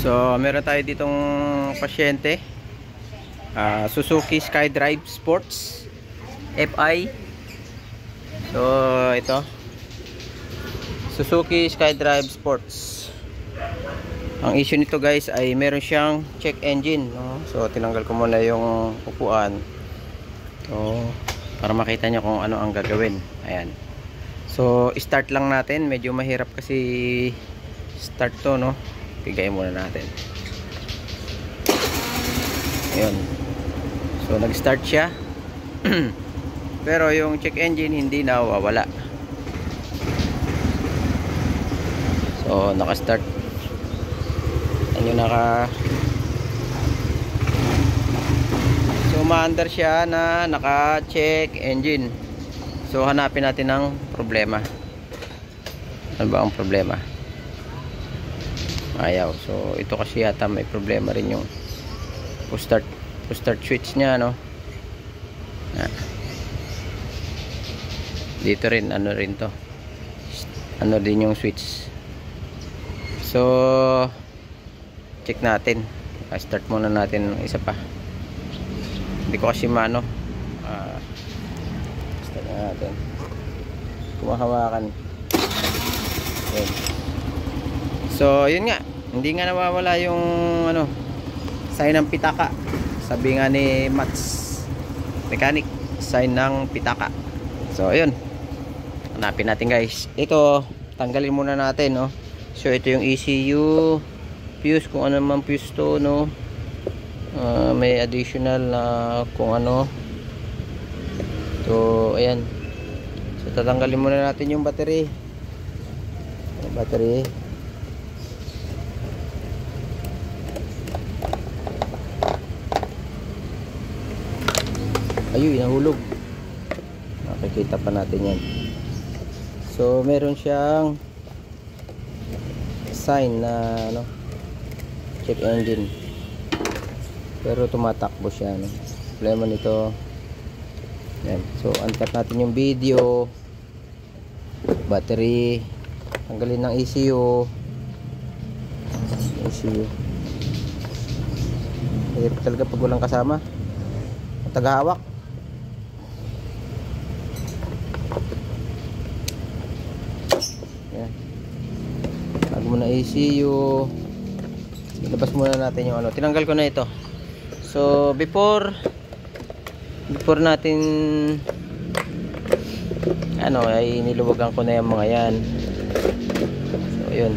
So, meron tayo ditong pasyente, Suzuki SkyDrive Sports FI. So, ito Suzuki SkyDrive Sports. Ang issue nito guys ay meron siyang check engine, no? So, tinanggal ko muna yung upuan. So, para makita nyo kung ano ang gagawin. Ayan. So, start lang natin. Medyo mahirap kasi start to, no? Pigayin muna natin. Ayun. So, nag-start siya. Pero yung check engine hindi nawawala. So, naka-start. Yan yung So, ma-under siya na naka-check engine. So, hanapin natin ang problema. Ano ba ang problema? Ayaw. So, ito kasi yata may problema rin yung push start switch niya, no? Dito rin, ano rin to. Ano din yung switch. So, check natin. Start muna natin ng isa pa. Hindi ko kasi maano. Start na natin. Kumahawakan. Ayan. So, yun nga. Hindi nga nawawala yung ano, sign ng pitaka. Sabi nga ni Mats Mechanic, sign ng pitaka. So, ayun. Hanapin natin guys. Ito, tanggalin muna natin, no. So, ito yung ECU fuse, kung ano naman fuse to, no. May additional na kung ano. So, ayan. So, tatanggalin muna natin yung battery. Battery. Ayun, nahulog. Makikita pa natin yan. So, meron siyang sign na ano, check engine. Pero tumatakbo siya, no? Problema nito. Yan. So, uncut natin yung video. Battery. Tanggalin ng ECU. Hirap talaga pag walang kasama. Tagahawak. Yan. Bago muna ECU. Ilabas muna natin yung ano. Tinanggal ko na ito. So, before natin ano, ay niluwagan ko na yung mga yan. So, yun.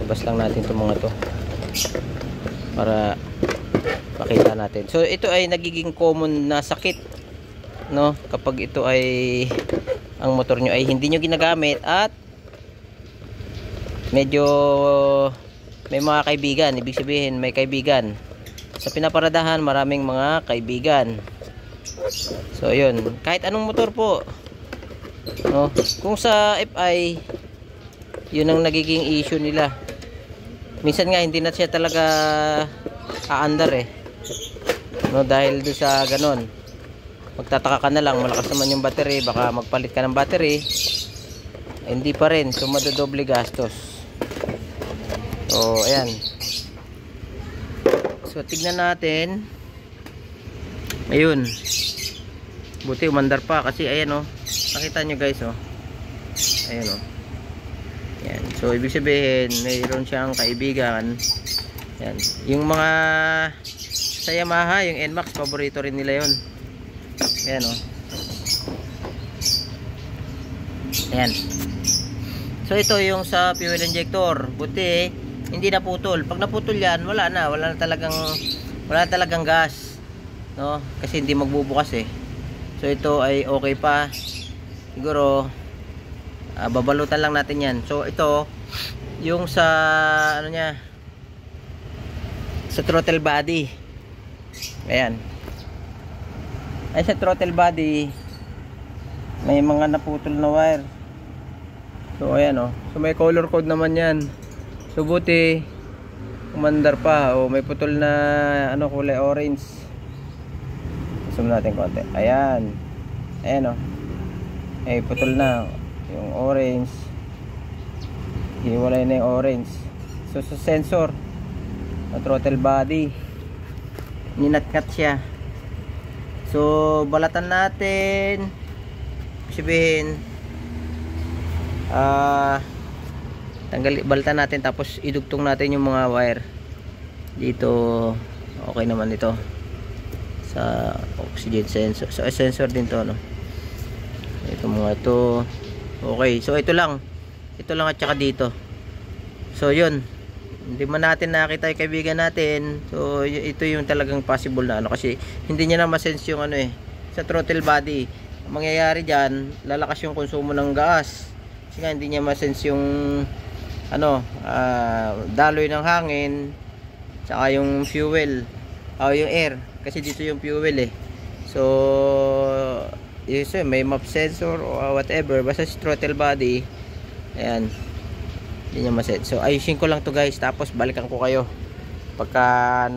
Labas lang natin itong mga to para makita natin. So, ito ay nagiging common na sakit, no? Kapag ito ay ang motor nyo ay hindi nyo ginagamit at medyo may mga kaibigan. Ibig sabihin, may kaibigan. Sa pinaparadahan, maraming mga kaibigan. So, yun. Kahit anong motor po, no? Kung sa FI, yun ang nagiging issue nila. Minsan nga, hindi na siya talaga aandar eh. No, dahil doon sa ganon. Magtataka ka na lang, malakas naman yung battery, baka magpalit ka ng battery. Hindi pa rin. So, madodoble gastos. So, ayan. So, tignan natin. Ayun. Buti umandar pa kasi ayan oh. Nakita nyo guys oh. Ayan oh. Ayan. So, ibig sabihin, mayroon siyang kaibigan. Ayan. Yung mga sa Yamaha, yung NMAX, paborito rin nila yun. Ayan oh. Ayan. So, ito yung sa fuel injector. Buti, hindi naputol. Pag naputol yan, wala na talagang gas, no? Kasi hindi magbubukas eh. So ito ay okay pa. Siguro babalutan lang natin yan. So ito yung sa ano niya, sa throttle body. Ayan. Ay sa throttle body may mga naputol na wire. So ayan oh. So may color code naman yan. So buti umandar pa. O may putol na ano, kulay orange. Zoom natin konti. Ayan. Ayan o. Eh putol na yung orange. Hiwalay na yung orange. So sa sensor, sa throttle body, ninatkat siya. So balatan natin, sabihin balatan natin, tapos idugtong natin yung mga wire dito. Okay naman ito sa oxygen sensor, so sensor din to, no? Ito mga to. Okay, so ito lang at saka dito. So yun, hindi man natin nakita yung kaibigan natin. So ito yung talagang possible na ano, kasi hindi niya na masense yung ano sa throttle body. Ang mangyayari dyan, lalakas yung konsumo ng gas kasi nga hindi niya masense yung daloy ng hangin saka yung fuel o yung air, kasi dito yung fuel so may map sensor o whatever, basta si throttle body, ayan, hindi niya masense. So ayusin ko lang to guys, tapos balikan ko kayo pagka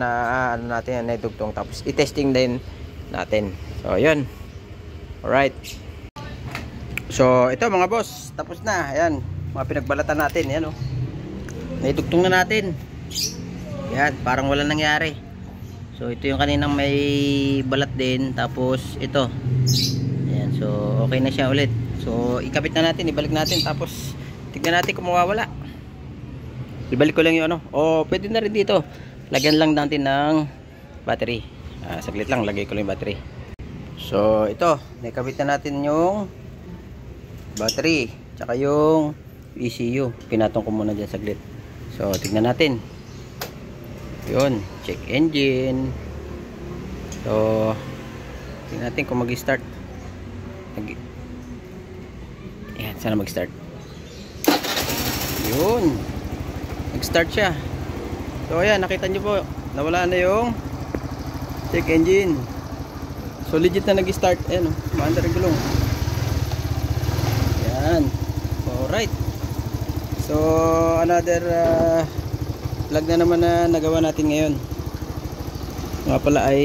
natin na idugtong, tapos i-testing din natin. So yun, alright. So ito mga boss, tapos na. Ayan, mga pinagbalatan natin. Ayan, naidugtong na natin. Ayan, parang wala nangyari. So ito yung kaninang may balat din. Tapos ito. Ayan, so okay na siya ulit. So ikabit na natin, ibalik natin. Tapos tignan natin kung mawawala. Ibalik ko lang yung o pwede na rin dito, lagyan lang natin ng battery. Saglit lang, lagay ko lang yung battery. So ito, nakabit na natin yung battery tsaka yung ECU. Pinatong ko muna dyan saglit. So tignan natin. Yun, check engine. So tignan natin kung mag-start. Ayan, sana mag-start. Yun, nag-start siya. So ayan, nakita nyo po, nawala na yung check engine. So legit na nag-start. Ayan, maandar ang gulong. Ayan. Alright. So another vlog na naman na nagawa natin ngayon. Nga pala ay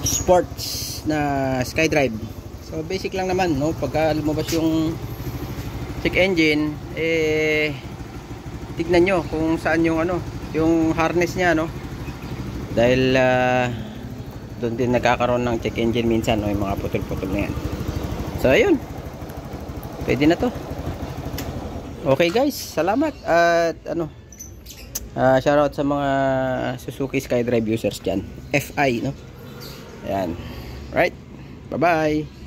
sports na SkyDrive. So basic lang naman, no? Pagka lumabas yung check engine, tignan nyo kung saan yung yung harness niya, no? Dahil doon din nagkakaroon ng check engine minsan, no? Yung mga putol-putol na yan. So ayun, pwede na to. Okay guys, salamat. At shoutout sa mga Suzuki SkyDrive users dyan, FI, no? Ayan, right, bye bye.